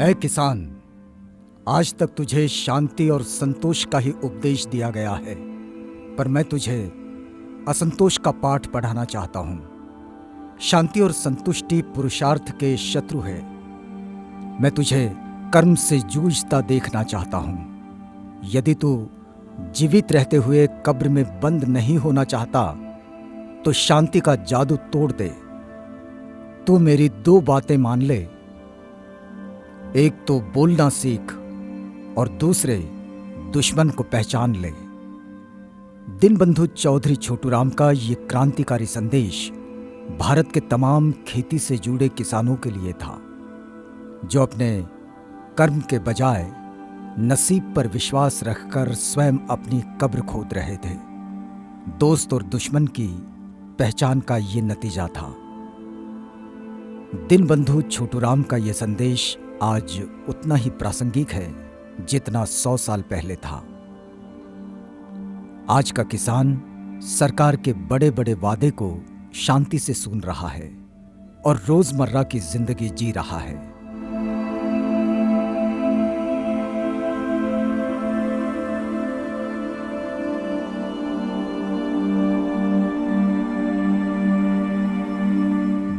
ऐ किसान, आज तक तुझे शांति और संतोष का ही उपदेश दिया गया है, पर मैं तुझे असंतोष का पाठ पढ़ाना चाहता हूं। शांति और संतुष्टि पुरुषार्थ के शत्रु है। मैं तुझे कर्म से जूझता देखना चाहता हूं। यदि तू जीवित रहते हुए कब्र में बंद नहीं होना चाहता तो शांति का जादू तोड़ दे। तू मेरी दो बातें मान ले, एक तो बोलना सीख और दूसरे दुश्मन को पहचान ले। दीनबंधु चौधरी छोटूराम का ये क्रांतिकारी संदेश भारत के तमाम खेती से जुड़े किसानों के लिए था, जो अपने कर्म के बजाय नसीब पर विश्वास रखकर स्वयं अपनी कब्र खोद रहे थे। दोस्त और दुश्मन की पहचान का ये नतीजा था। दीनबंधु छोटूराम का ये संदेश आज उतना ही प्रासंगिक है जितना 100 साल पहले था। आज का किसान सरकार के बड़े बड़े वादे को शांति से सुन रहा है और रोजमर्रा की जिंदगी जी रहा है।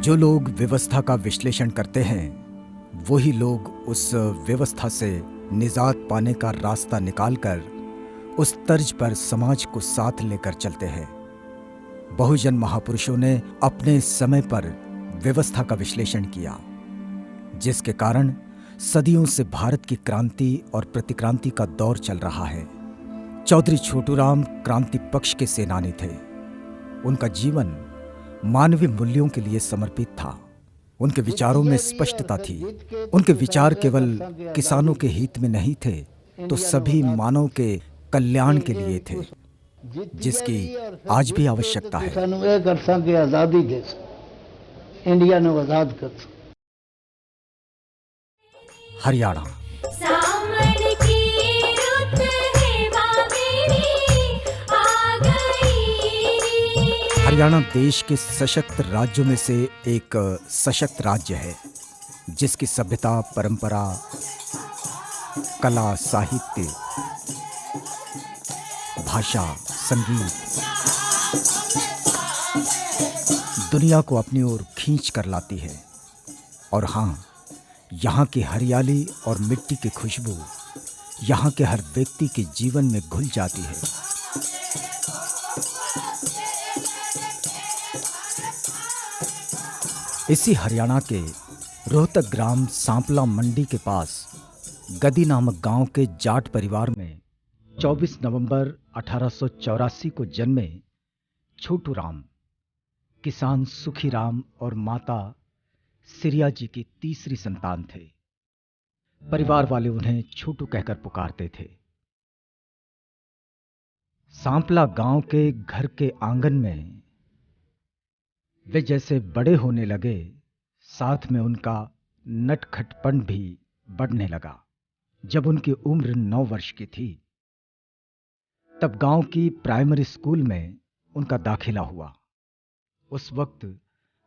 जो लोग व्यवस्था का विश्लेषण करते हैं, वही लोग उस व्यवस्था से निजात पाने का रास्ता निकालकर उस तर्ज पर समाज को साथ लेकर चलते हैं। बहुजन महापुरुषों ने अपने समय पर व्यवस्था का विश्लेषण किया, जिसके कारण सदियों से भारत की क्रांति और प्रतिक्रांति का दौर चल रहा है। चौधरी छोटूराम क्रांति पक्ष के सेनानी थे। उनका जीवन मानवीय मूल्यों के लिए समर्पित था। उनके विचारों में स्पष्टता थी। उनके विचार केवल किसानों के हित में नहीं थे, तो सभी मानव के कल्याण के लिए थे, जिसकी आज भी आवश्यकता है। आजादी दे इंडिया ने आजाद कर। हरियाणा हरियाणा देश के सशक्त राज्यों में से एक सशक्त राज्य है, जिसकी सभ्यता, परंपरा, कला, साहित्य, भाषा, संगीत दुनिया को अपनी ओर खींच कर लाती है। और हाँ, यहाँ की हरियाली और मिट्टी की खुशबू यहाँ के हर व्यक्ति के जीवन में घुल जाती है। इसी हरियाणा के रोहतक ग्राम सांपला मंडी के पास गदी नामक गांव के जाट परिवार में 24 नवंबर 1884 को जन्मे छोटूराम किसान सुखीराम और माता सिरिया जी की तीसरी संतान थे। परिवार वाले उन्हें छोटू कहकर पुकारते थे। सांपला गांव के घर के आंगन में वे जैसे बड़े होने लगे, साथ में उनका नटखटपन भी बढ़ने लगा। जब उनकी उम्र 9 वर्ष की थी, तब गांव की प्राइमरी स्कूल में उनका दाखिला हुआ। उस वक्त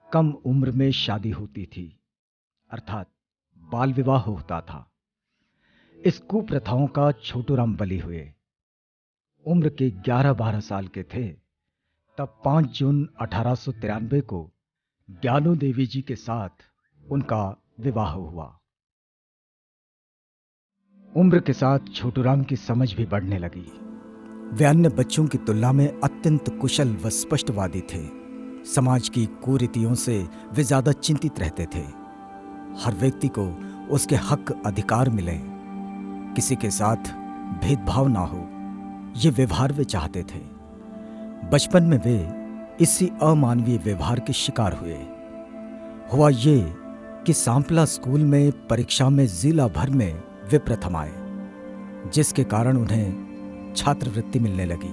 कम उम्र में शादी होती थी, अर्थात बाल विवाह होता था। इस कुप्रथाओं का छोटूराम बली हुए। उम्र के 11-12 साल के थे तब 5 जून 1893 को ज्ञानू देवी जी के साथ उनका विवाह हुआ। उम्र के साथ छोटूराम की समझ भी बढ़ने लगी। वे अन्य बच्चों की तुलना में अत्यंत कुशल व स्पष्टवादी थे। समाज की कुरीतियों से वे ज्यादा चिंतित रहते थे। हर व्यक्ति को उसके हक अधिकार मिले, किसी के साथ भेदभाव ना हो, ये व्यवहार वे चाहते थे। बचपन में वे इसी अमानवीय व्यवहार के शिकार हुए। हुआ ये कि सांपला स्कूल में परीक्षा में जिला भर में वे प्रथम आए, जिसके कारण उन्हें छात्रवृत्ति मिलने लगी।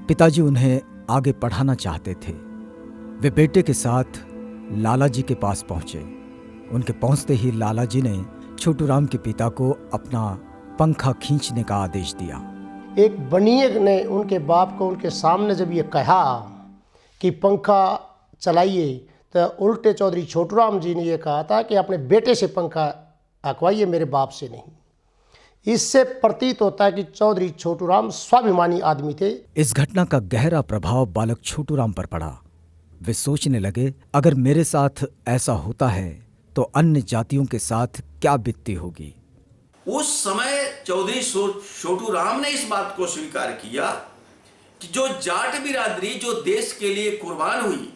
पिताजी उन्हें आगे पढ़ाना चाहते थे। वे बेटे के साथ लाला जी के पास पहुंचे। उनके पहुंचते ही लाला जी ने छोटूराम के पिता को अपना पंखा खींचने का आदेश दिया। एक बनिए ने उनके बाप को उनके सामने जब ये कहा कि पंखा चलाइए, तो उल्टे चौधरी छोटूराम जी ने ये कहा था कि अपने बेटे से पंखा अकवाइए मेरे बाप से नहीं। इससे प्रतीत होता है कि चौधरी छोटूराम स्वाभिमानी आदमी थे। इस घटना का गहरा प्रभाव बालक छोटूराम पर पड़ा। वे सोचने लगे, अगर मेरे साथ ऐसा होता है तो अन्य जातियों के साथ क्या बीतती होगी। उस समय चौधरी छोटूराम ने इस बात को स्वीकार किया कि जो जाट बिरादरी जो देश के लिए कुर्बान हुई,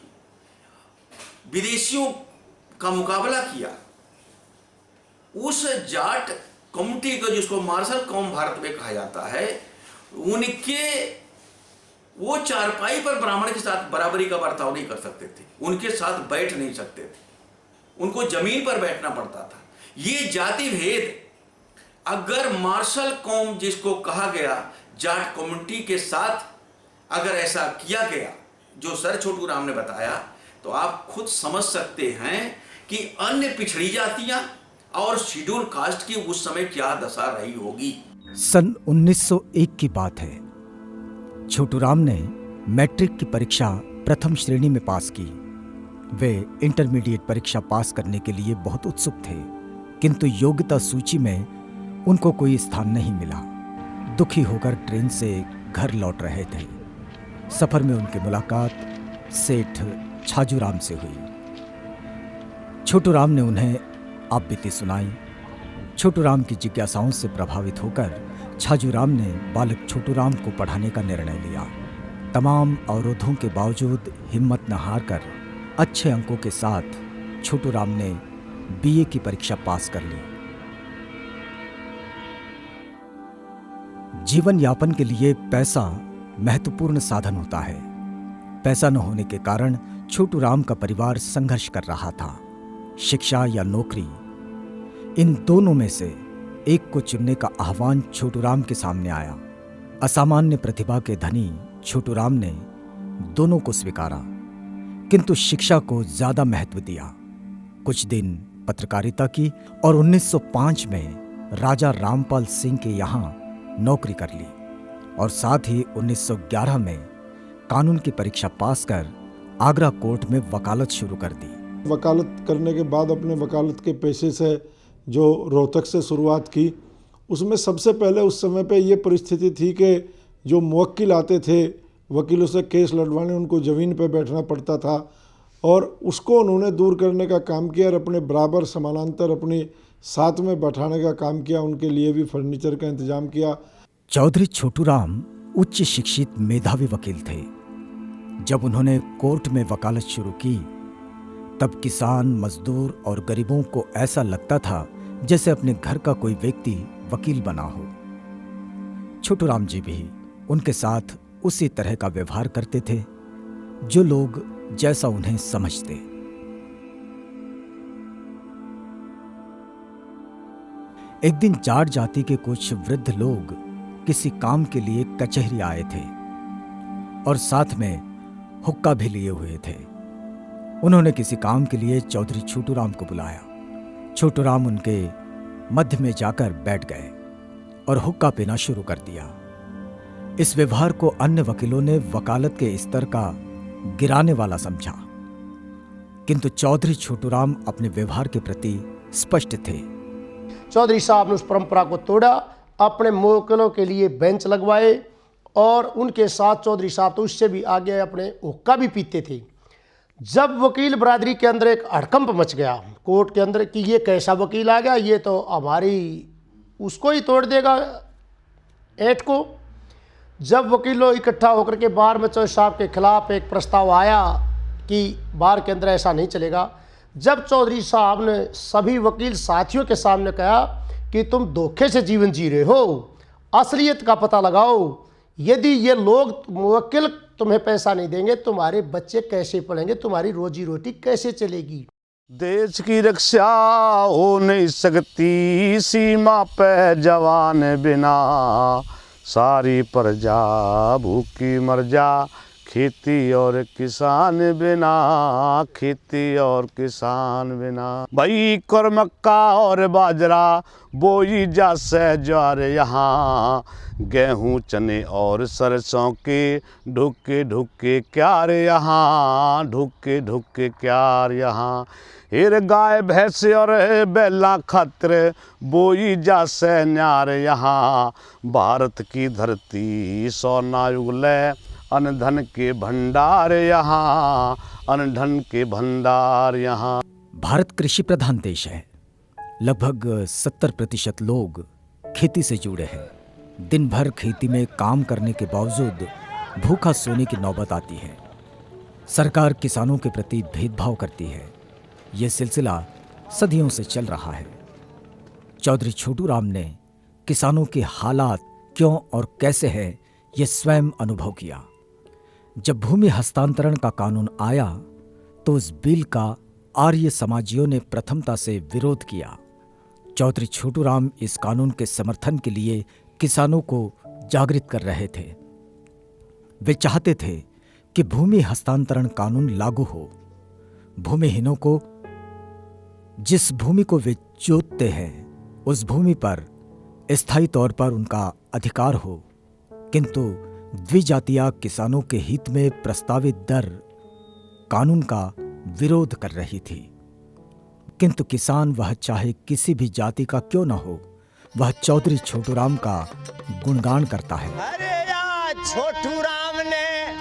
विदेशियों का मुकाबला किया, उस जाट कम्युनिटी को, जिसको मार्शल कौम भारत में कहा जाता है, उनके वो चारपाई पर ब्राह्मण के साथ बराबरी का बर्ताव नहीं कर सकते थे, उनके साथ बैठ नहीं सकते थे, उनको जमीन पर बैठना पड़ता था। ये जाति भेद अगर मार्शल कौम जिसको कहा गया जाट कम्युनिटी के साथ अगर ऐसा किया गया जो सर छोटूराम ने बताया, तो आप खुद समझ सकते हैं कि अन्य पिछड़ी जातियां और शेड्यूल कास्ट की उस समय क्या दशा रही होगी। सन 1901 की बात है। छोटूराम ने मैट्रिक की परीक्षा प्रथम श्रेणी में पास की। वे इंटरमीडिएट परीक्षा पास करने के लिए बहुत उत्सुक थे, किंतु योग्यता सूची में उनको कोई स्थान नहीं मिला। दुखी होकर ट्रेन से घर लौट रहे थे। सफर में उनकी मुलाकात सेठ छाजूराम से हुई। छोटूराम ने उन्हें आप बीती सुनाई। छोटूराम की जिज्ञासाओं से प्रभावित होकर छाजूराम ने बालक छोटूराम को पढ़ाने का निर्णय लिया। तमाम अवरोधों के बावजूद हिम्मत न हारकर अच्छे अंकों के साथ छोटूराम ने बीए की परीक्षा पास कर ली। जीवन यापन के लिए पैसा महत्वपूर्ण साधन होता है। पैसा न होने के कारण छोटूराम का परिवार संघर्ष कर रहा था। शिक्षा या नौकरी, इन दोनों में से एक को चुनने का आह्वान छोटूराम के सामने आया। असामान्य प्रतिभा के धनी छोटूराम ने दोनों को स्वीकारा, किंतु शिक्षा को ज्यादा महत्व दिया। कुछ दिन पत्रकारिता की और 1905 में राजा रामपाल सिंह के यहाँ नौकरी कर ली और साथ ही 1911 में कानून की परीक्षा पास कर आगरा कोर्ट में वकालत शुरू कर दी। वकालत करने के बाद अपने वकालत के पेशे से जो रोहतक से शुरुआत की, उसमें सबसे पहले उस समय पे ये परिस्थिति थी कि जो मुवक्किल आते थे वकीलों से केस लड़वाने, उनको ज़मीन पे बैठना पड़ता था और उसको उन्होंने दूर करने का काम किया और अपने बराबर समानांतर अपने साथ में बैठाने का काम किया। उनके लिए भी फर्नीचर का इंतजाम किया। चौधरी छोटूराम उच्च शिक्षित मेधावी वकील थे। जब उन्होंने कोर्ट में वकालत शुरू की, तब किसान, मजदूर और गरीबों को ऐसा लगता था जैसे अपने घर का कोई व्यक्ति वकील बना हो। छोटूराम जी भी उनके साथ उसी तरह का व्यवहार करते थे जो लोग जैसा उन्हें समझते। एक दिन जाट जाति के कुछ वृद्ध लोग किसी काम के लिए कचहरी आए थे और साथ में हुक्का भी लिए हुए थे। उन्होंने किसी काम के लिए चौधरी छोटूराम को बुलाया। छोटूराम उनके मध्य में जाकर बैठ गए और हुक्का पीना शुरू कर दिया। इस व्यवहार को अन्य वकीलों ने वकालत के स्तर का गिराने वाला समझा, किंतु चौधरी छोटूराम अपने व्यवहार के प्रति स्पष्ट थे। चौधरी साहब ने उस परंपरा को तोड़ा, अपने मुवक्किलों के लिए बेंच लगवाए और उनके साथ चौधरी साहब तो उससे भी आगे अपने हुक्का भी पीते थे। जब वकील बरादरी के अंदर एक हड़कंप मच गया कोर्ट के अंदर कि ये कैसा वकील आ गया, ये तो हमारी उसको ही तोड़ देगा ऐट को। जब वकीलों इकट्ठा होकर के बार में चौधरी साहब के खिलाफ एक प्रस्ताव आया कि बार के अंदर ऐसा नहीं चलेगा, जब चौधरी साहब ने सभी वकील साथियों के सामने कहा कि तुम धोखे से जीवन जी रहे हो, असलियत का पता लगाओ, यदि ये लोग मुवक्किल तुम्हें पैसा नहीं देंगे, तुम्हारे बच्चे कैसे पढ़ेंगे, तुम्हारी रोजी रोटी कैसे चलेगी। देश की रक्षा हो नहीं सकती सीमा पे जवान बिना, सारी प्रजा भूखी मर जा खेती और किसान बिना, खेती और किसान बिना। भाई कर मक्का और बाजरा बोई जा से ज्वार यहाँ, गेहूँ चने और सरसों के ढुके ढुके क्यार यहाँ, ढुके ढुके क्यार यहाँ। हेर गाय भैंस और बैला खातिर बोई जासे न्यार यहाँ। भारत की धरती सोना उगले अन्न धन के भंडार यहाँ, अन्न धन के भंडार यहाँ। भारत कृषि प्रधान देश है। लगभग 70% लोग खेती से जुड़े हैं। दिन भर खेती में काम करने के बावजूद भूखा सोने की नौबत आती है। सरकार किसानों के प्रति भेदभाव करती है। यह सिलसिला सदियों से चल रहा है। चौधरी छोटू राम ने किसानों के हालात क्यों और कैसे हैं, यह स्वयं अनुभव किया। जब भूमि हस्तांतरण का कानून आया तो उस बिल का आर्य समाजियों ने प्रथमता से विरोध किया। चौधरी छोटू राम इस कानून के समर्थन के लिए किसानों को जागृत कर रहे थे। वे चाहते थे कि भूमि हस्तांतरण कानून लागू हो। भूमिहीनों को जिस भूमि को वे जोतते हैं उस भूमि पर स्थायी तौर पर उनका अधिकार हो। किंतु द्विजातीय किसानों के हित में प्रस्तावित दर कानून का विरोध कर रही थी। किंतु किसान, वह चाहे किसी भी जाति का क्यों न हो, वह चौधरी छोटू राम का गुणगान करता है। अरे या छोटू राम ने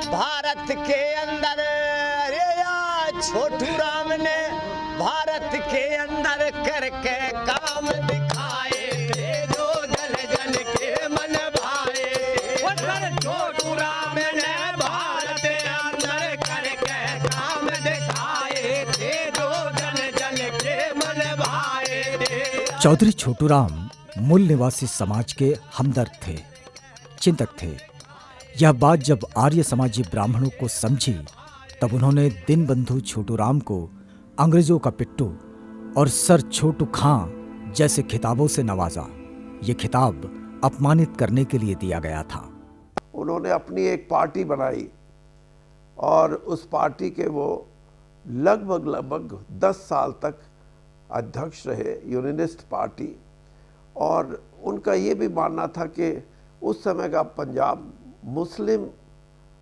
भारत के अंदर, अरे या छोटू राम ने भारत के अंदर करके काम दिखाए, जो जन जन के मन भाए। छोटू राम ने भारत के अंदर करके काम दिखाए, जो जन जन के मन भाए। चौधरी छोटू राम मूल निवासी समाज के हमदर्द थे, चिंतक थे। यह बात जब आर्य समाजी ब्राह्मणों को समझी तब उन्होंने दीनबंधु छोटू राम को अंग्रेजों का पिट्टू और सर छोटू खां जैसे खिताबों से नवाजा। ये खिताब अपमानित करने के लिए दिया गया था। उन्होंने अपनी एक पार्टी बनाई और उस पार्टी के वो लगभग 10 साल तक अध्यक्ष रहे, यूनियनिस्ट पार्टी। और उनका ये भी मानना था कि उस समय का पंजाब मुस्लिम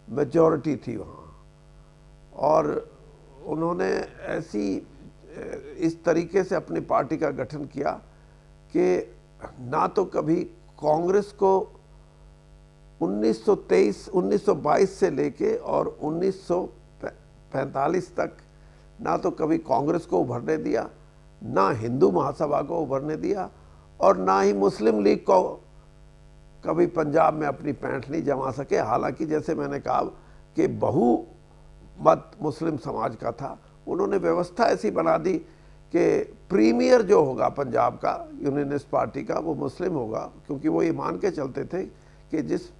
मेजॉरिटी थी वहाँ, और उन्होंने ऐसी इस तरीके से अपनी पार्टी का गठन किया कि ना तो कभी कांग्रेस को 1922 से लेके और 1945 तक ना तो कभी कांग्रेस को उभरने दिया, ना हिंदू महासभा को उभरने दिया, और ना ही मुस्लिम लीग को कभी पंजाब में अपनी पैंठ नहीं जमा सके। हालांकि जैसे मैंने कहा कि बहुमत मुस्लिम समाज का था, उन्होंने व्यवस्था ऐसी बना दी कि प्रीमियर जो होगा पंजाब का यूनियनिस्ट पार्टी का वो मुस्लिम होगा, क्योंकि वो ये मान के चलते थे कि जिस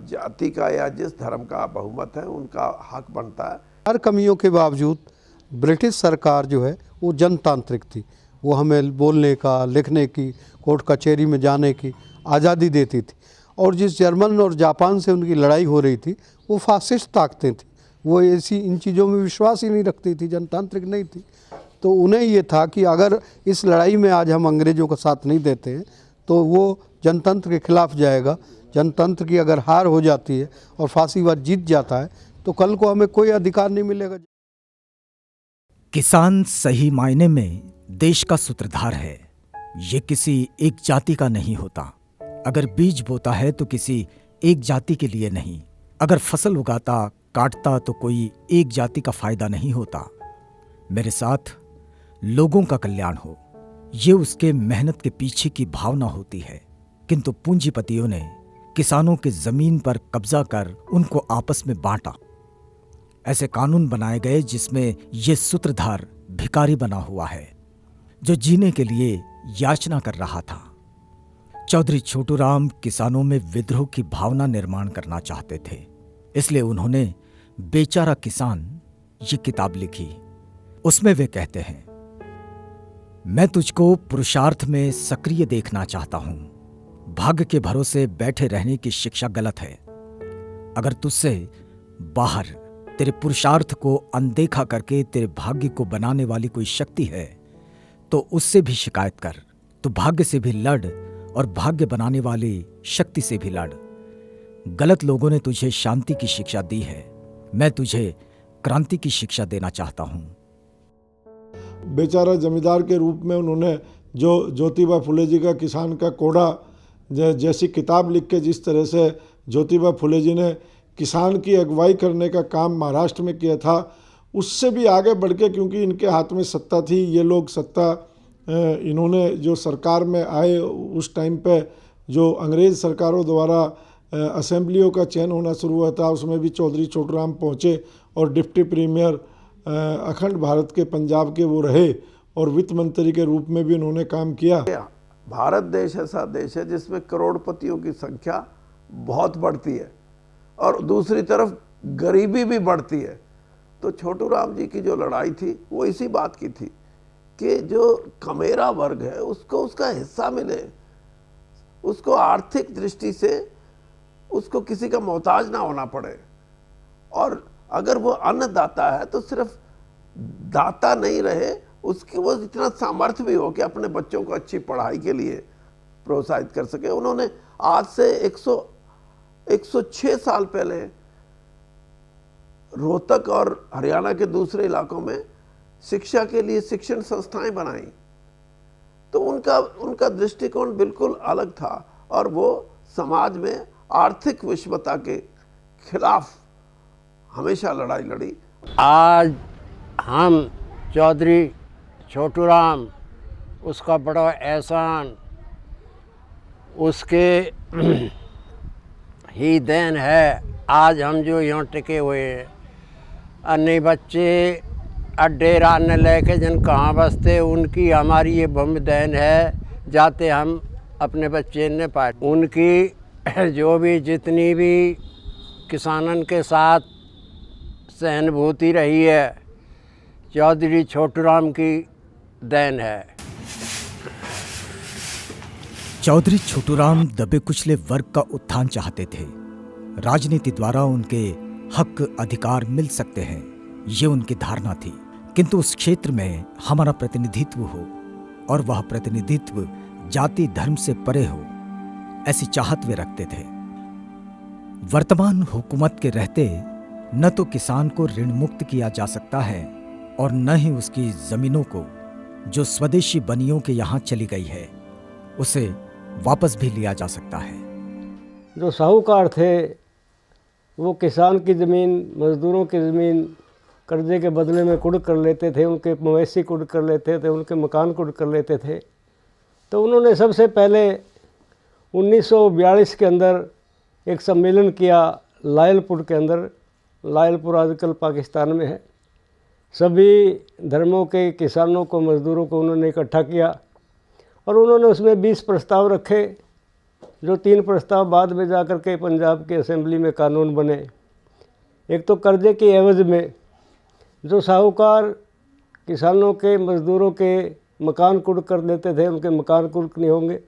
जाति का या जिस धर्म का बहुमत है उनका हक बनता है। हर कमियों के बावजूद ब्रिटिश सरकार जो है वो जनतांत्रिक थी। वो हमें बोलने का, लिखने की, कोर्ट कचहरी में जाने की आज़ादी देती थी। और जिस जर्मन और जापान से उनकी लड़ाई हो रही थी वो फासिस्ट ताकतें थी, वो ऐसी इन चीज़ों में विश्वास ही नहीं रखती थी, जनतांत्रिक नहीं थी। तो उन्हें ये था कि अगर इस लड़ाई में आज हम अंग्रेज़ों का साथ नहीं देते हैं तो वो जनतंत्र के खिलाफ जाएगा। जनतंत्र की अगर हार हो जाती है और फासीवाद जीत जाता है तो कल को हमें कोई अधिकार नहीं मिलेगा। किसान सही मायने में देश का सूत्रधार है। ये किसी एक जाति का नहीं होता। अगर बीज बोता है तो किसी एक जाति के लिए नहीं। अगर फसल उगाता, काटता तो कोई एक जाति का फायदा नहीं होता। मेरे साथ लोगों का कल्याण हो, ये उसके मेहनत के पीछे की भावना होती है। किंतु पूंजीपतियों ने किसानों की जमीन पर कब्जा कर उनको आपस में बांटा। ऐसे कानून बनाए गए जिसमें ये सूत्रधार भिखारी बना हुआ है जो जीने के लिए याचना कर रहा था। चौधरी छोटू राम किसानों में विद्रोह की भावना निर्माण करना चाहते थे, इसलिए उन्होंने बेचारा किसान ये किताब लिखी। उसमें वे कहते हैं, मैं तुझको पुरुषार्थ में सक्रिय देखना चाहता हूं। भाग्य के भरोसे बैठे रहने की शिक्षा गलत है। अगर तुझसे बाहर तेरे पुरुषार्थ को अनदेखा करके तेरे भाग्य को बनाने वाली कोई शक्ति है तो उससे भी शिकायत कर। तू भाग्य से भी लड़ और भाग्य बनाने वाली शक्ति से भी लड़। गलत लोगों ने तुझे शांति की शिक्षा दी है, मैं तुझे क्रांति की शिक्षा देना चाहता हूं। बेचारा जमींदार के रूप में उन्होंने जो ज्योतिबा फुले जी का किसान का कोड़ा जैसी किताब लिख के जिस तरह से ज्योतिबा फुले जी ने किसान की अगुवाई करने का काम महाराष्ट्र में किया था, उससे भी आगे बढ़ के, क्योंकि इनके हाथ में सत्ता थी, ये लोग सत्ता इन्होंने जो सरकार में आए उस टाइम पे जो अंग्रेज़ सरकारों द्वारा असेंबलियों का चयन होना शुरू हुआ था, उसमें भी चौधरी छोटूराम पहुँचे और डिप्टी प्रीमियर अखंड भारत के पंजाब के वो रहे और वित्त मंत्री के रूप में भी उन्होंने काम किया। भारत देश ऐसा देश है जिसमें करोड़पतियों की संख्या बहुत बढ़ती है और दूसरी तरफ गरीबी भी बढ़ती है। तो छोटूराम जी की जो लड़ाई थी वो इसी बात की थी कि जो कमेरा वर्ग है उसको उसका हिस्सा मिले, उसको आर्थिक दृष्टि से उसको किसी का मोहताज ना होना पड़े, और अगर वो अन्नदाता है तो सिर्फ दाता नहीं रहे, उसके वो इतना सामर्थ्य भी हो कि अपने बच्चों को अच्छी पढ़ाई के लिए प्रोत्साहित कर सके। उन्होंने आज से 106 साल पहले रोहतक और हरियाणा के दूसरे इलाकों में शिक्षा के लिए शिक्षण संस्थाएं बनाई। तो उनका दृष्टिकोण बिल्कुल अलग था और वो समाज में आर्थिक विषमता के खिलाफ हमेशा लड़ाई लड़ी। आज हम चौधरी छोटूराम, उसका बड़ा एहसान उसके ही देन है आज हम जो यहाँ टिके हुए हैं। अन्य बच्चे डेरा न लेके जिन कहाँ बसते, उनकी हमारी ये भूमि देन है, जाते हम अपने बच्चे न पाए। उनकी जो भी जितनी भी किसानन के साथ सहानुभूति रही है, चौधरी छोटूराम की देन है। चौधरी छोटूराम दबे कुचले वर्ग का उत्थान चाहते थे। राजनीति द्वारा उनके हक अधिकार मिल सकते हैं, ये उनकी धारणा थी, किंतु उस क्षेत्र में हमारा प्रतिनिधित्व हो और वह प्रतिनिधित्व जाति धर्म से परे हो, ऐसी चाहत वे रखते थे। वर्तमान हुकूमत के रहते न तो किसान को ऋण मुक्त किया जा सकता है और न ही उसकी जमीनों को, जो स्वदेशी बनियों के यहाँ चली गई है, उसे वापस भी लिया जा सकता है। जो साहूकार थे वो किसान की ज़मीन, मज़दूरों की ज़मीन कर्जे के बदले में कुड़ कर लेते थे, उनके मवेशी कुड़ कर लेते थे, उनके मकान कुड़ कर लेते थे। तो उन्होंने सबसे पहले 1942 के अंदर एक सम्मेलन किया लायलपुर के अंदर। लायलपुर आजकल पाकिस्तान में है। सभी धर्मों के किसानों को, मज़दूरों को उन्होंने इकट्ठा किया और उन्होंने उसमें 20 प्रस्ताव रखे, जो 3 प्रस्ताव बाद में जाकर के पंजाब की असेंबली में कानून बने। एक तो कर्जे के एवज में जो साहूकार किसानों के, मज़दूरों के मकान कुड़ कर देते थे, उनके मकान कुड़ नहीं होंगे,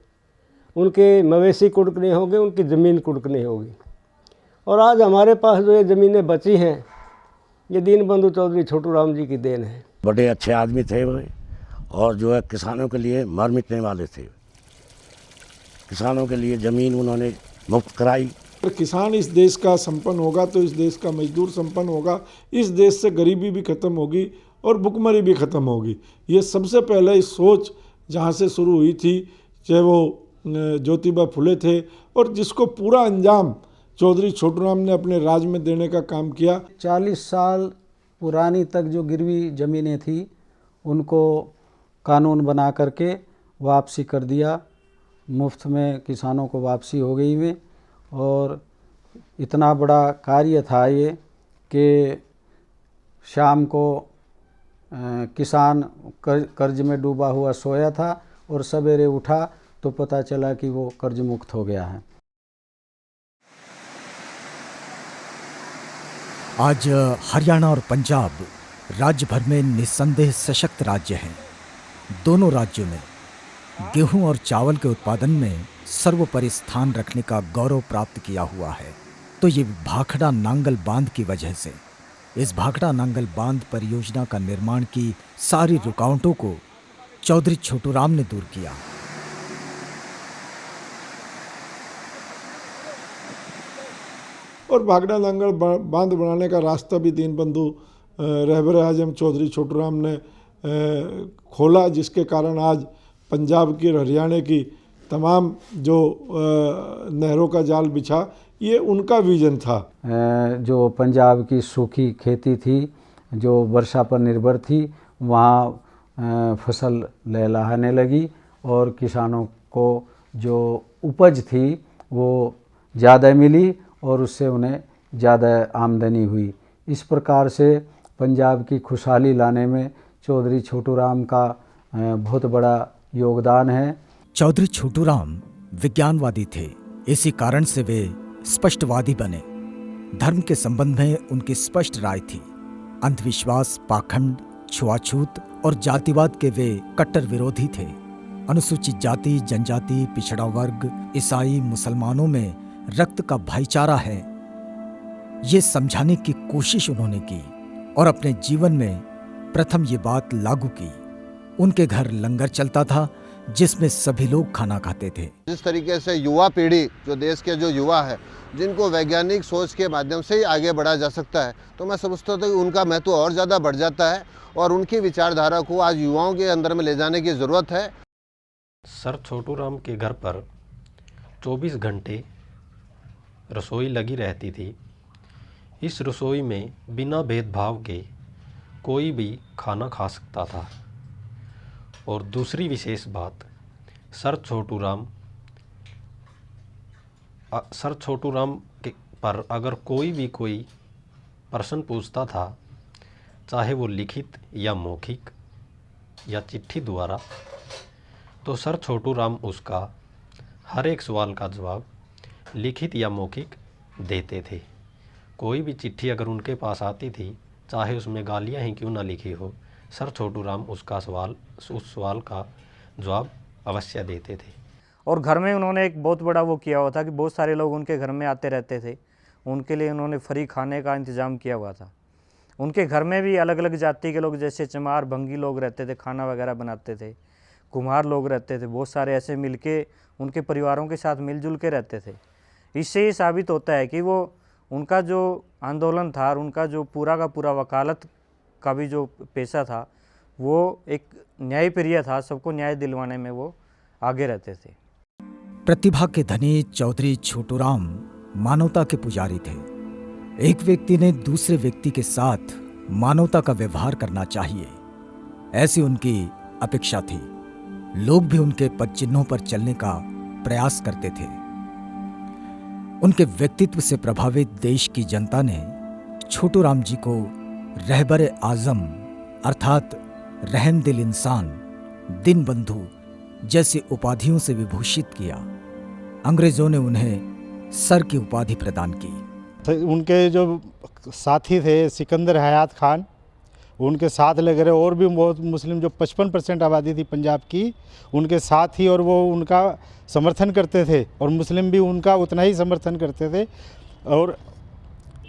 उनके मवेशी कुड़ नहीं होंगे, उनकी ज़मीन कुड़ नहीं होगी। और आज हमारे पास जो ये ज़मीनें बची हैं, ये दीनबंधु चौधरी छोटूराम जी की देन है। बड़े अच्छे आदमी थे वो, और जो है किसानों के लिए मर मिटने वाले थे। किसानों के लिए ज़मीन उन्होंने मुफ्त कराई। अगर किसान इस देश का संपन्न होगा तो इस देश का मजदूर संपन्न होगा, इस देश से गरीबी भी खत्म होगी और भुखमरी भी खत्म होगी। ये सबसे पहले इस सोच जहाँ से शुरू हुई थी, चाहे वो ज्योतिबा फुले थे, और जिसको पूरा अंजाम चौधरी छोटूराम ने अपने राज में देने का काम किया। 40 साल पुरानी तक जो गिरवी ज़मीनें थी उनको कानून बना करके वापसी कर दिया। मुफ्त में किसानों को वापसी हो गई में, और इतना बड़ा कार्य था ये कि शाम को किसान कर्ज में डूबा हुआ सोया था और सवेरे उठा तो पता चला कि वो कर्ज मुक्त हो गया है। आज हरियाणा और पंजाब राज्य भर में निस्संदेह सशक्त राज्य हैं। दोनों राज्यों में गेहूं और चावल के उत्पादन में सर्वोपरि स्थान रखने का गौरव प्राप्त किया हुआ है। तो ये भाखड़ा नांगल बांध की वजह से, इस भाखड़ा नांगल बांध परियोजना का निर्माण की सारी रुकावटों को चौधरी छोटूराम ने दूर किया। और भाखड़ा नांगल बांध बनाने का रास्ता भी दीनबंधु रहबर आजम चौधरी छोटूराम ने खोला, जिसके कारण आज पंजाब की और हरियाणा की तमाम जो नहरों का जाल बिछा, ये उनका विजन था। जो पंजाब की सूखी खेती थी, जो वर्षा पर निर्भर थी, वहाँ फसल लहलहाने लगी और किसानों को जो उपज थी वो ज़्यादा मिली और उससे उन्हें ज़्यादा आमदनी हुई। इस प्रकार से पंजाब की खुशहाली लाने में चौधरी छोटू राम का बहुत बड़ा योगदान है। चौधरी छोटू राम विज्ञानवादी थे, इसी कारण से वे स्पष्टवादी बने। धर्म के संबंध में उनकी स्पष्ट राय थी। अंधविश्वास, पाखंड, छुआछूत और जातिवाद के वे कट्टर विरोधी थे। अनुसूचित जाति, जनजाति, पिछड़ा वर्ग, ईसाई, मुसलमानों में रक्त का भाईचारा है, ये समझाने की कोशिश उन्होंने की और अपने जीवन में प्रथम ये बात लागू की। उनके घर लंगर चलता था जिसमें सभी लोग खाना खाते थे। जिस तरीके से युवा पीढ़ी, जो देश के जो युवा है, जिनको वैज्ञानिक सोच के माध्यम से ही आगे बढ़ाया जा सकता है, तो मैं समझता हूँ कि उनका महत्व और ज़्यादा बढ़ जाता है और उनकी विचारधारा को आज युवाओं के अंदर में ले जाने की ज़रूरत है। सर छोटू राम के घर पर 24 घंटे रसोई लगी रहती थी। इस रसोई में बिना भेदभाव के कोई भी खाना खा सकता था। और दूसरी विशेष बात, सर छोटू राम के पर अगर कोई प्रश्न पूछता था, चाहे वो लिखित या मौखिक या चिट्ठी द्वारा, तो सर छोटू राम उसका हर एक सवाल का जवाब लिखित या मौखिक देते थे। कोई भी चिट्ठी अगर उनके पास आती थी, चाहे उसमें गालियाँ ही क्यों ना लिखी हो, सर छोटू राम उस सवाल का जवाब अवश्य देते थे। और घर में उन्होंने एक बहुत बड़ा वो किया हुआ था कि बहुत सारे लोग उनके घर में आते रहते थे, उनके लिए उन्होंने फ्री खाने का इंतज़ाम किया हुआ था। उनके घर में भी अलग अलग जाति के लोग, जैसे चमार, भंगी लोग रहते थे, खाना वगैरह बनाते थे, कुम्हार लोग रहते थे, बहुत सारे ऐसे मिलके उनके परिवारों के साथ मिलजुल के रहते थे। इससे ये साबित होता है कि वो उनका जो आंदोलन था और उनका जो पूरा का पूरा वकालत का भी जो पेशा था, वो एक न्यायप्रिय था, सबको न्याय दिलवाने में वो आगे रहते थे। प्रतिभा के धनी चौधरी छोटू राम मानवता के पुजारी थे। एक व्यक्ति ने दूसरे व्यक्ति के साथ मानवता का व्यवहार करना चाहिए, ऐसी उनकी अपेक्षा थी। लोग भी उनके पदचिन्हों पर चलने का प्रयास करते थे। उनके व्यक्तित्व से प्रभावित देश की जनता ने छोटू राम जी को रहबर आजम अर्थात रहम दिल इंसान, दिन बंधु जैसी उपाधियों से विभूषित किया। अंग्रेजों ने उन्हें सर की उपाधि प्रदान की। उनके जो साथी थे सिकंदर हयात खान, उनके साथ लगे रहे और भी बहुत मुस्लिम, जो 55% आबादी थी पंजाब की, उनके साथ ही, और वो उनका समर्थन करते थे और मुस्लिम भी उनका उतना ही समर्थन करते थे। और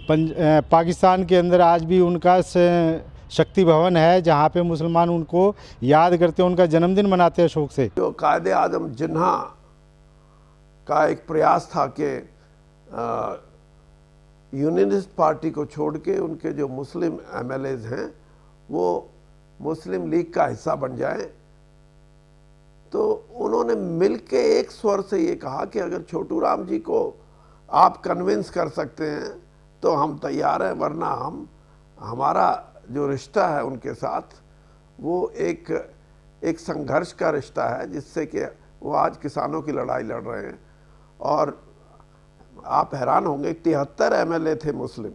पाकिस्तान के अंदर आज भी उनका शक्ति भवन है, जहाँ पे मुसलमान उनको याद करते हैं, उनका जन्मदिन मनाते हैं शौक से। जो कायदे आज़म जिन्ना का एक प्रयास था कि यूनियनिस्ट पार्टी को छोड़ के उनके जो मुस्लिम MLAs हैं वो मुस्लिम लीग का हिस्सा बन जाएं, तो उन्होंने मिलके एक स्वर से ये कहा कि अगर छोटू राम जी को आप कन्विंस कर सकते हैं तो हम तैयार हैं, वरना हमारा जो रिश्ता है उनके साथ वो एक संघर्ष का रिश्ता है, जिससे कि वो आज किसानों की लड़ाई लड़ रहे हैं। और आप हैरान होंगे, 73 MLA थे मुस्लिम,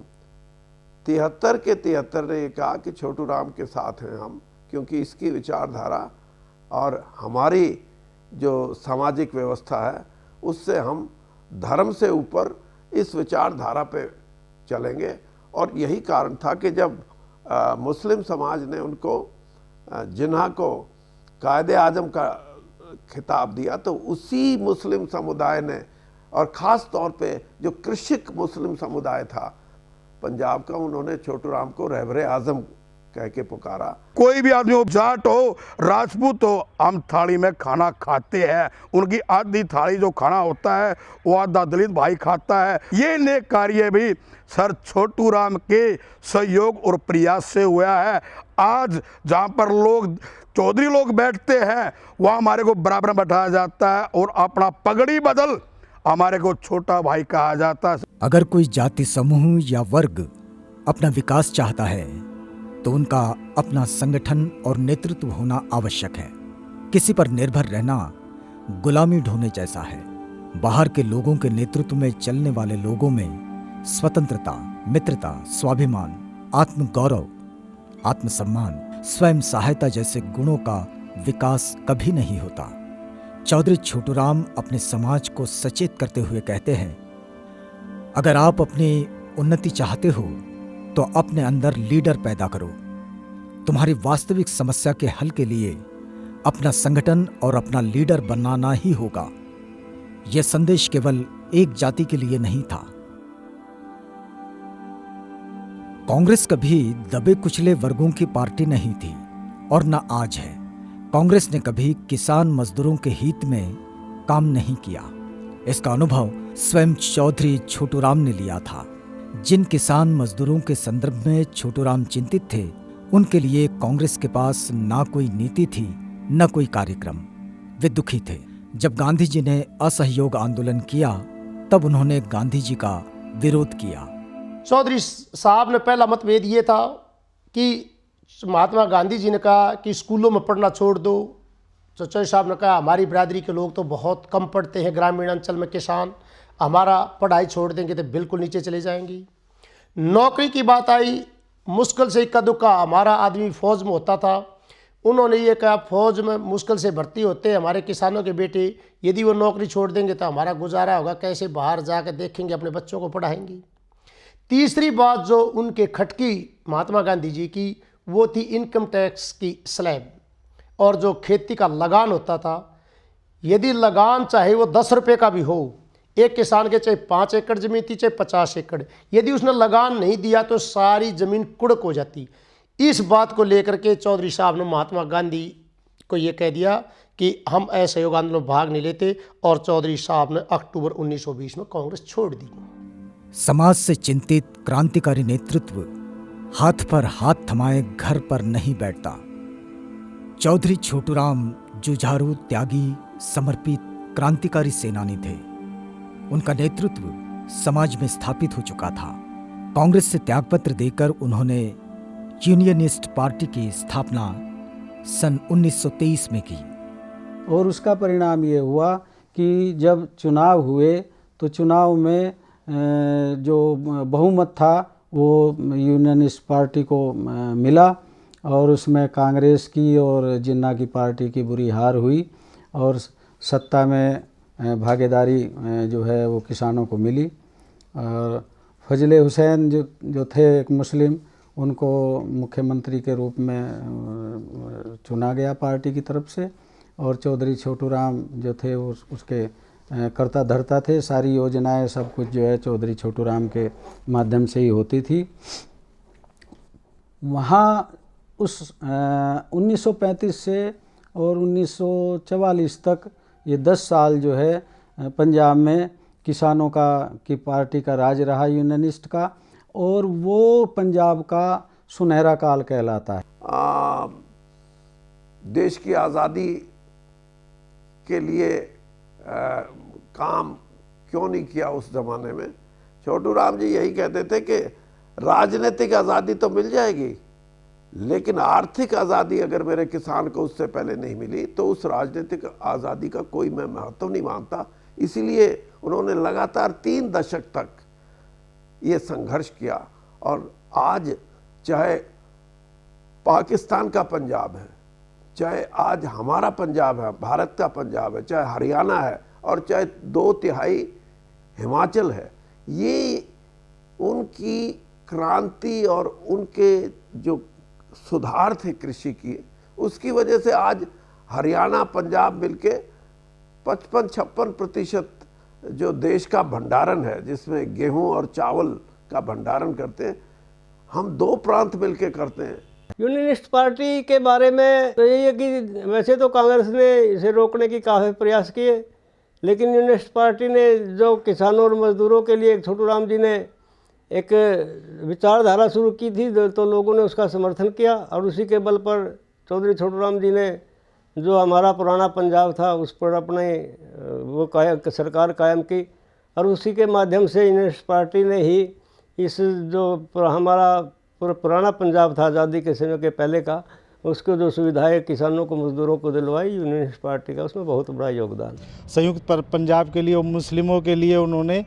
73 के 73 ने ये कहा कि छोटू राम के साथ हैं हम, क्योंकि इसकी विचारधारा और हमारी जो सामाजिक व्यवस्था है उससे हम धर्म से ऊपर इस विचारधारा पे चलेंगे। और यही कारण था कि जब मुस्लिम समाज ने उनको जिन्ना को कायदे आज़म का खिताब दिया, तो उसी मुस्लिम समुदाय ने, और ख़ास तौर पे जो कृषक मुस्लिम समुदाय था पंजाब का, उन्होंने छोटू राम को रहबर आज़म कह के पुकारा। कोई भी आदमी हो, जाट हो, राजपूत हो, हम थाली में खाना खाते हैं। उनकी आधी थाली जो खाना होता है वो आधा दलित भाई खाता है। ये नेक कार्य भी सर छोटू राम के सहयोग और प्रयास से हुआ है। आज जहाँ पर लोग चौधरी लोग बैठते हैं वहाँ हमारे को बराबर में बैठाया जाता है और अपना पगड़ी बदल हमारे को छोटा भाई कहा जाता है। अगर कोई जाति समूह या वर्ग अपना विकास चाहता है तो उनका अपना संगठन और नेतृत्व होना आवश्यक है। किसी पर निर्भर रहना गुलामी ढोने जैसा है। बाहर के लोगों के नेतृत्व में चलने वाले लोगों में स्वतंत्रता, मित्रता, स्वाभिमान, आत्मगौरव, आत्मसम्मान, स्वयं सहायता जैसे गुणों का विकास कभी नहीं होता। चौधरी छोटूराम अपने समाज को सचेत करते हुए कहते हैं, अगर आप अपनी उन्नति चाहते हो तो अपने अंदर लीडर पैदा करो। तुम्हारी वास्तविक समस्या के हल के लिए अपना संगठन और अपना लीडर बनाना ही होगा। यह संदेश केवल एक जाति के लिए नहीं था। कांग्रेस कभी दबे कुचले वर्गों की पार्टी नहीं थी और न आज है। कांग्रेस ने कभी किसान मजदूरों के हित में काम नहीं किया। इसका अनुभव स्वयं चौधरी छोटूराम ने लिया था। जिन किसान मजदूरों के संदर्भ में छोटूराम चिंतित थे, उनके लिए कांग्रेस के पास ना कोई नीति थी न कोई कार्यक्रम। वे दुखी थे। जब गांधी जी ने असहयोग आंदोलन किया तब उन्होंने गांधी जी का विरोध किया। चौधरी साहब ने पहला मतभेद ये था कि महात्मा गांधी जी ने कहा कि स्कूलों में पढ़ना छोड़ दो। तो चौधरी साहब ने कहा हमारी बिरादरी के लोग तो बहुत कम पढ़ते हैं, ग्रामीण अंचल में किसान, हमारा पढ़ाई छोड़ देंगे तो बिल्कुल नीचे चले जाएंगी। नौकरी की बात आई, मुश्किल से इक्का दुक्का हमारा आदमी फौज में होता था। उन्होंने ये कहा फौज में मुश्किल से भर्ती होते हैं हमारे किसानों के बेटे, यदि वो नौकरी छोड़ देंगे तो हमारा गुजारा होगा कैसे, बाहर जाकर देखेंगे, अपने बच्चों को पढ़ाएंगे। तीसरी बात जो उनके खटकी महात्मा गांधी जी की, वो थी इनकम टैक्स की स्लैब और जो खेती का लगान होता था। यदि लगान चाहे वो 10 रुपये का भी हो, एक किसान के चाहे 5 एकड़ जमीन थी चाहे 50 एकड़, यदि उसने लगान नहीं दिया तो सारी जमीन कुड़क हो जाती। इस बात को लेकर के चौधरी साहब ने महात्मा गांधी को ये कह दिया कि हम असहयोग आंदोलन में भाग नहीं लेते और चौधरी साहब ने अक्टूबर 1920 में कांग्रेस छोड़ दी। समाज से चिंतित क्रांतिकारी नेतृत्व हाथ पर हाथ थमाए घर पर नहीं बैठता। चौधरी छोटूराम जुझारू, त्यागी, समर्पित क्रांतिकारी सेनानी थे। उनका नेतृत्व समाज में स्थापित हो चुका था। कांग्रेस से त्यागपत्र देकर उन्होंने यूनियनिस्ट पार्टी की स्थापना सन 1923 में की। और उसका परिणाम ये हुआ कि जब चुनाव हुए तो चुनाव में जो बहुमत था वो यूनियनिस्ट पार्टी को मिला और उसमें कांग्रेस की और जिन्ना की पार्टी की बुरी हार हुई और सत्ता में भागीदारी जो है वो किसानों को मिली। और फजले हुसैन जो थे एक मुस्लिम, उनको मुख्यमंत्री के रूप में चुना गया पार्टी की तरफ से। और चौधरी छोटूराम जो थे वो उसके करता धरता थे। सारी योजनाएं सब कुछ जो है चौधरी छोटूराम के माध्यम से ही होती थी। वहाँ उस 1935 से और 1944 तक ये 10 साल जो है पंजाब में किसानों की पार्टी का राज रहा, यूनियनिस्ट का, और वो पंजाब का सुनहरा काल कहलाता है। देश की आज़ादी के लिए काम क्यों नहीं किया उस ज़माने में? छोटूराम जी यही कहते थे कि राजनीतिक आज़ादी तो मिल जाएगी, लेकिन आर्थिक आज़ादी अगर मेरे किसान को उससे पहले नहीं मिली तो उस राजनीतिक आज़ादी का कोई मैं महत्व नहीं मानता। इसीलिए उन्होंने लगातार 3 दशक तक ये संघर्ष किया। और आज चाहे पाकिस्तान का पंजाब है, चाहे आज हमारा पंजाब है, भारत का पंजाब है, चाहे हरियाणा है और चाहे 2/3 हिमाचल है, ये उनकी क्रांति और उनके जो सुधार थे कृषि की, उसकी वजह से आज हरियाणा पंजाब मिलके 55-56% जो देश का भंडारण है, जिसमें गेहूं और चावल का भंडारण करते हैं, हम 2 प्रांत मिलके करते हैं। यूनियनिस्ट पार्टी के बारे में तो यही है कि वैसे तो कांग्रेस ने इसे रोकने की काफ़ी प्रयास किए, लेकिन यूनियनिस्ट पार्टी ने जो किसानों और मजदूरों के लिए छोटू राम जी ने एक विचारधारा शुरू की थी तो लोगों ने उसका समर्थन किया, और उसी के बल पर चौधरी छोटू राम जी ने जो हमारा पुराना पंजाब था उस पर अपने वो सरकार कायम की, और उसी के माध्यम से यूनियनिस्ट पार्टी ने ही इस जो हमारा पुराना पंजाब था आज़ादी के समय के पहले का, उसको जो सुविधाएं किसानों को मजदूरों को दिलवाई, यूनियनिस्ट पार्टी का उसमें बहुत बड़ा योगदान। संयुक्त पंजाब के लिए और मुस्लिमों के लिए उन्होंने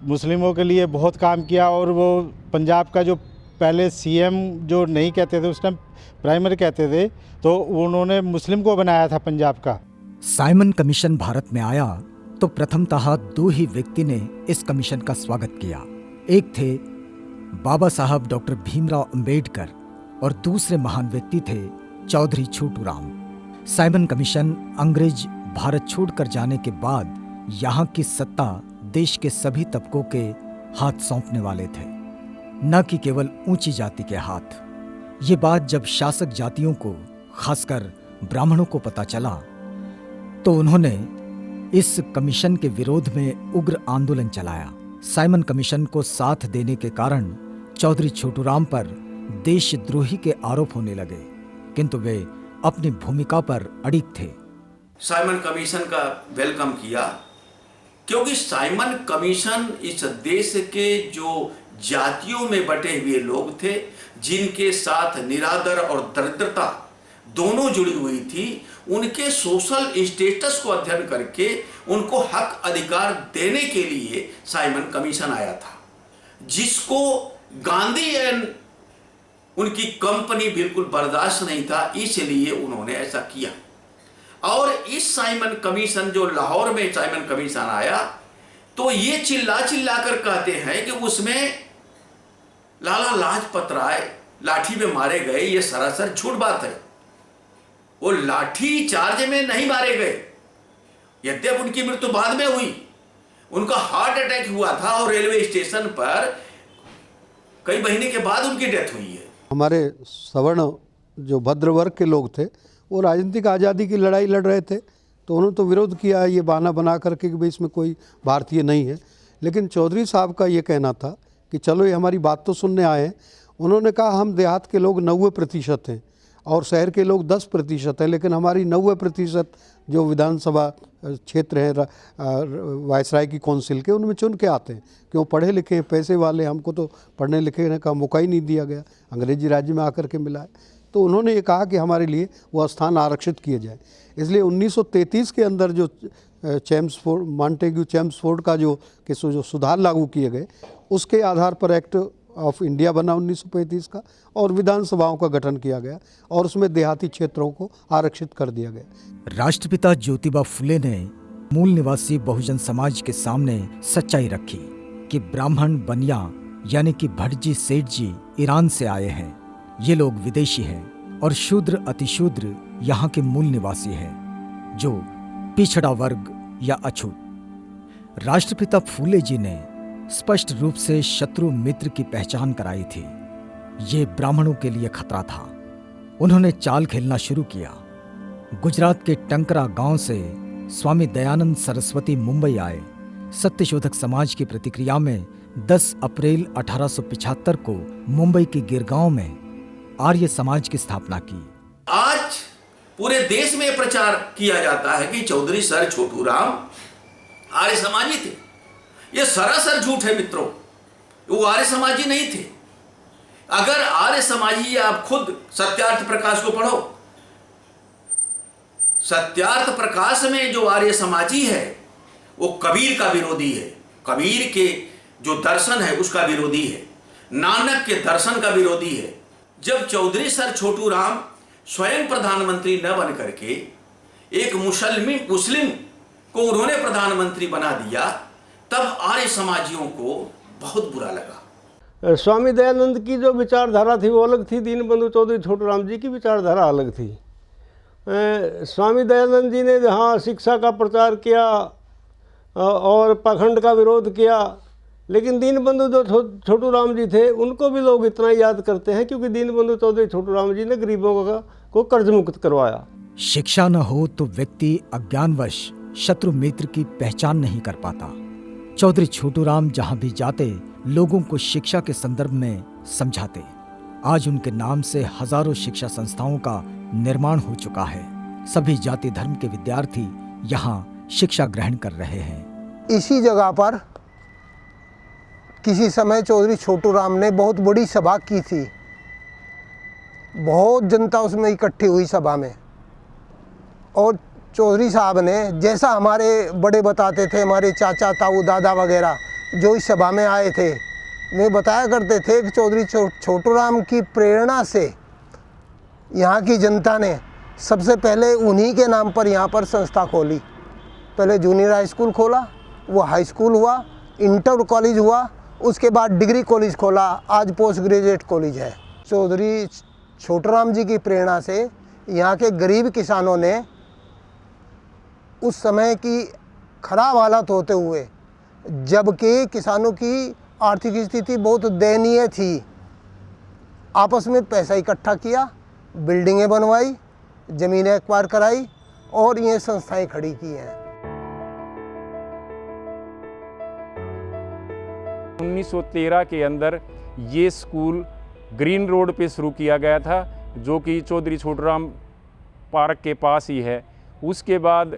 मुस्लिमों के लिए बहुत काम किया, और वो पंजाब का जो पहले सीएम जो नहीं कहते थे उस टाइम प्राइमर कहते थे, तो उन्होंने मुस्लिम को बनाया था पंजाब का। साइमन कमीशन भारत में आया तो प्रथमतः दो ही व्यक्ति ने इस कमीशन का स्वागत किया। एक थे बाबा साहब डॉक्टर भीमराव अंबेडकर और दूसरे महान व्यक्ति थे चौधरी छोटू राम। साइमन कमीशन अंग्रेज भारत छोड़कर जाने के बाद यहाँ की सत्ता देश के सभी तबकों के हाथ सौंपने वाले थे, न कि केवल ऊंची जाति के हाथ। ये बात जब शासक जातियों को, खासकर ब्राह्मणों को पता चला तो उन्होंने इस कमीशन के विरोध में उग्र आंदोलन चलाया। साइमन कमीशन को साथ देने के कारण चौधरी छोटू राम पर देशद्रोही के आरोप होने लगे, किंतु वे अपनी भूमिका पर अडिग थे। साइमन कमीशन का वेलकम किया, क्योंकि साइमन कमीशन इस देश के जो जातियों में बटे हुए लोग थे, जिनके साथ निरादर और दरिद्रता दोनों जुड़ी हुई थी, उनके सोशल स्टेटस को अध्ययन करके उनको हक अधिकार देने के लिए साइमन कमीशन आया था, जिसको गांधी एंड उनकी कंपनी बिल्कुल बर्दाश्त नहीं था, इसलिए उन्होंने ऐसा किया। और इस साइमन कमीशन जो लाहौर में साइमन कमीशन आया, तो ये चिल्ला चिल्ला कर कहते हैं कि उसमें लाला लाजपत राय लाठी में मारे गए, ये सरासर झूठ बात है। वो लाठी चार्ज में नहीं मारे गए, यद्यप उनकी मृत्यु बाद में हुई, उनका हार्ट अटैक हुआ था और रेलवे स्टेशन पर कई महीने के बाद उनकी डेथ हुई है। हमारे सवर्ण जो भद्र वर्ग के लोग थे वो राजनीतिक आज़ादी की लड़ाई लड़ रहे थे, तो उन्होंने तो विरोध किया ये बहाना बना करके कि भाई इसमें कोई भारतीय नहीं है। लेकिन चौधरी साहब का ये कहना था कि चलो ये हमारी बात तो सुनने आए हैं। उन्होंने कहा हम देहात के लोग 90% हैं और शहर के लोग 10% हैं, लेकिन हमारी 90% जो विधानसभा क्षेत्र हैं वायसराय की काउंसिल के, उनमें चुन के आते हैं, क्यों पढ़े लिखे पैसे वाले, हमको तो पढ़ने लिखने का मौका ही नहीं दिया गया, अंग्रेजी राज्य में आकर के मिला है। तो उन्होंने ये कहा कि हमारे लिए वो स्थान आरक्षित किए जाए। इसलिए 1933 के अंदर जो चैम्सफोर्ड मॉन्टेग्यू चैम्सफोर्ड का जो सुधार लागू किए गए, उसके आधार पर एक्ट ऑफ इंडिया बना 1935 का, और विधानसभाओं का गठन किया गया और उसमें देहाती क्षेत्रों को आरक्षित कर दिया गया। राष्ट्रपिता ज्योतिबा फुले ने मूल निवासी बहुजन समाज के सामने सच्चाई रखी कि ब्राह्मण बनिया यानी कि भटजी सेठ जी ईरान से आए हैं, ये लोग विदेशी हैं और शूद्र अतिशूद्र यहाँ के मूल निवासी हैं, जो पिछड़ा वर्ग या अछूत। राष्ट्रपिता फूले जी ने स्पष्ट रूप से शत्रु मित्र की पहचान कराई थी। ये ब्राह्मणों के लिए खतरा था। उन्होंने चाल खेलना शुरू किया। गुजरात के टंकरा गांव से स्वामी दयानंद सरस्वती मुंबई आए। सत्यशोधक समाज की प्रतिक्रिया में 10 अप्रैल 1875 को मुंबई के गिरगांव में आर्य समाज की स्थापना की। आज पूरे देश में प्रचार किया जाता है कि चौधरी सर छोटू राम आर्य समाजी थे। ये सरासर झूठ है मित्रों, वो आर्य समाजी नहीं थे। अगर आर्य समाजी, आप खुद सत्यार्थ प्रकाश को पढ़ो, सत्यार्थ प्रकाश में जो आर्य समाजी है वो कबीर का विरोधी है, कबीर के जो दर्शन है उसका विरोधी है, नानक के दर्शन का विरोधी है। जब चौधरी सर छोटू राम स्वयं प्रधानमंत्री न बन करके एक मुस्लिम को उन्होंने प्रधानमंत्री बना दिया, तब आर्य समाजियों को बहुत बुरा लगा। स्वामी दयानंद की जो विचारधारा थी वो अलग थी, दीनबंधु चौधरी छोटू राम जी की विचारधारा अलग थी। स्वामी दयानंद जी ने जहाँ शिक्षा का प्रचार किया और पाखंड का विरोध किया, लेकिन दीनबंधु जो छोटू राम जी थे उनको भी लोग इतना याद करते हैं क्योंकि दीनबंधु चौधरी छोटू राम जी ने गरीबों को कर्ज मुक्त करवाया। शिक्षा न हो तो व्यक्ति अज्ञानवश शत्रु मित्र की पहचान नहीं कर पाता। चौधरी छोटू राम जहां भी जाते लोगों को शिक्षा के संदर्भ में समझाते। आज उनके नाम से हजारों शिक्षा संस्थाओं का निर्माण हो चुका है। सभी जाति धर्म के विद्यार्थी यहाँ शिक्षा ग्रहण कर रहे हैं। इसी जगह पर किसी समय चौधरी छोटू राम ने बहुत बड़ी सभा की थी। बहुत जनता उसमें इकट्ठी हुई सभा में, और चौधरी साहब ने जैसा हमारे बड़े बताते थे, हमारे चाचा ताऊ दादा वगैरह जो इस सभा में आए थे, वे बताया करते थे कि चौधरी छोटू राम की प्रेरणा से यहाँ की जनता ने सबसे पहले उन्हीं के नाम पर यहाँ पर संस्था खोली। पहले जूनियर हाई स्कूल खोला, वो हाई स्कूल हुआ, इंटर कॉलेज हुआ, उसके बाद डिग्री कॉलेज खोला, आज पोस्ट ग्रेजुएट कॉलेज है। चौधरी छोटू राम जी की प्रेरणा से यहाँ के गरीब किसानों ने उस समय की खराब हालत होते हुए, जबकि किसानों की आर्थिक स्थिति बहुत दयनीय थी, आपस में पैसा इकट्ठा किया, बिल्डिंगें बनवाई, ज़मीनें एक्वायर कराई और ये संस्थाएं खड़ी की हैं। 1913 के अंदर ये स्कूल ग्रीन रोड पे शुरू किया गया था, जो कि चौधरी छोटू राम पार्क के पास ही है। उसके बाद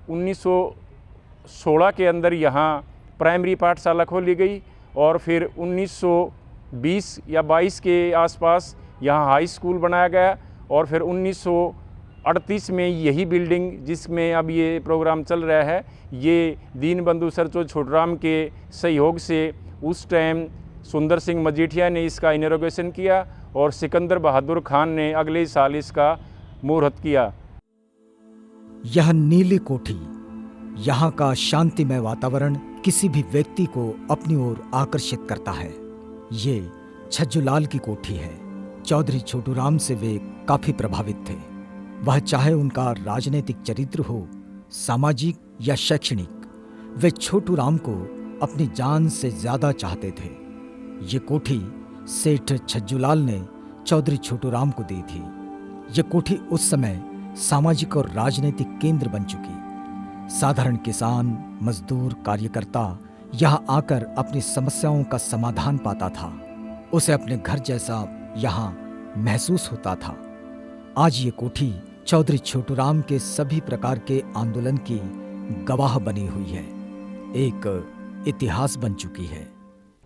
1916 के अंदर यहाँ प्राइमरी पाठशाला खोली गई और फिर 1920 या 22 के आसपास यहाँ हाई स्कूल बनाया गया और फिर 1938 में यही बिल्डिंग जिसमें अब ये प्रोग्राम चल रहा है, ये दीनबंधु सर छोटू राम के सहयोग से उस टाइम सुंदर सिंह मजीठिया ने इसका इनॉग्रेशन किया और सिकंदर बहादुर खान ने अगले साल इसका मुहूर्त किया। यह नीली कोठी, यहाँ का शांतिमय वातावरण किसी भी व्यक्ति को अपनी ओर आकर्षित करता है। ये छज्जूलाल की कोठी है। चौधरी छोटू राम से वे काफी प्रभावित थे। वह चाहे उनका राजनीतिक चरित्र हो, सामाजिक या शैक्षणिक, वे छोटू राम को अपनी जान से ज्यादा चाहते थे। ये कोठी सेठ छज्जूलाल ने चौधरी छोटू राम को दी थी। ये कोठी उस समय सामाजिक और राजनीतिक केंद्र बन चुकी। साधारण किसान, मजदूर, कार्यकर्ता यहाँ आकर अपनी समस्याओं का समाधान पाता था। उसे अपने घर जैसा यहाँ महसूस होता था। आज ये कोठी चौधरी छोटू राम के सभी प्रकार के आंदोलन की गवाह बनी हुई है, एक इतिहास बन चुकी है।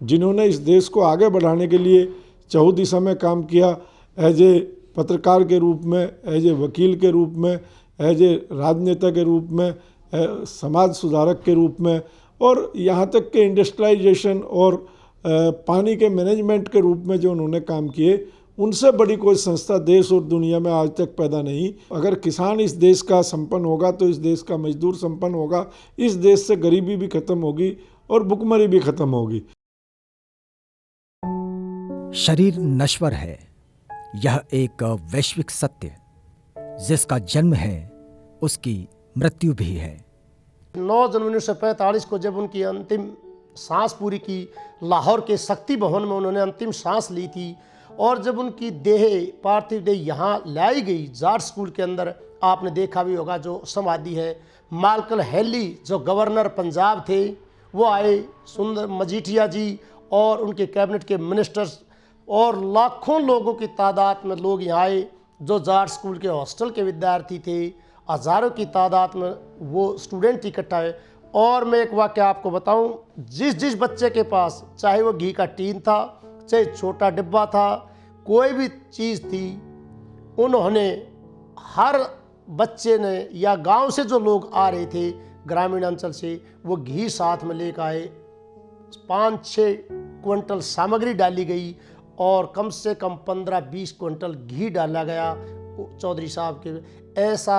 जिन्होंने इस देश को आगे बढ़ाने के लिए चहु दिशा में काम किया, एज ए पत्रकार के रूप में, एज ए वकील के रूप में, एज ए राजनेता के रूप में, समाज सुधारक के रूप में, और यहाँ तक के इंडस्ट्रियलाइजेशन और पानी के मैनेजमेंट के रूप में जो उन्होंने काम किए, उनसे बड़ी कोई संस्था देश और दुनिया में आज तक पैदा नहीं। अगर किसान इस देश का संपन्न होगा तो इस देश का मजदूर संपन्न होगा, इस देश से गरीबी भी खत्म होगी और भुखमरी भी खत्म होगी। शरीर नश्वर है, यह एक वैश्विक सत्य। जिसका जन्म है उसकी मृत्यु भी है। 9 जनवरी 1945 को जब उनकी अंतिम सांस पूरी की, लाहौर के शक्ति भवन में उन्होंने अंतिम सांस ली थी, और जब उनकी देह, पार्थिव देह यहाँ लाई गई जाट स्कूल के अंदर, आपने देखा भी होगा जो समाधि है, मालकन हैली जो गवर्नर पंजाब थे वो आए, सुंदर मजीठिया जी और उनके कैबिनेट के मिनिस्टर्स और लाखों लोगों की तादाद में लोग यहाँ आए। जो जाट स्कूल के हॉस्टल के विद्यार्थी थे, हज़ारों की तादाद में वो स्टूडेंट इकट्ठा है। और मैं एक वाक्य आपको बताऊं, जिस बच्चे के पास, चाहे वो घी का टीन था, चाहे छोटा डिब्बा था, कोई भी चीज़ थी, उन्होंने, हर बच्चे ने या गांव से जो लोग आ रहे थे ग्रामीण अंचल से, वो घी साथ में लेकर आए। 5-6 क्विंटल सामग्री डाली गई और कम से कम 15-20 क्विंटल घी डाला गया चौधरी साहब के। ऐसा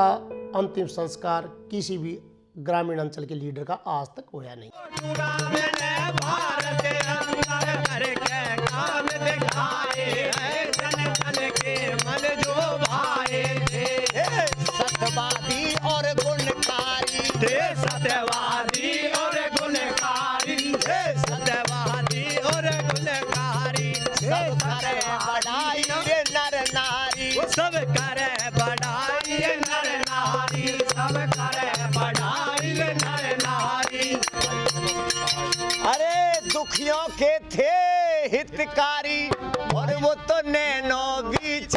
अंतिम संस्कार किसी भी ग्रामीण अंचल के लीडर का आज तक होया नहीं। सत्यवादी और गुणकारी थे, सत्यवादी और गुणकारी थे, सत्यवादी सब करे बढ़ाई नर नारी, सब करे बढ़ाई नर नारी। अरे दुखियों के थे हितकारी और वो तो नैनो बीच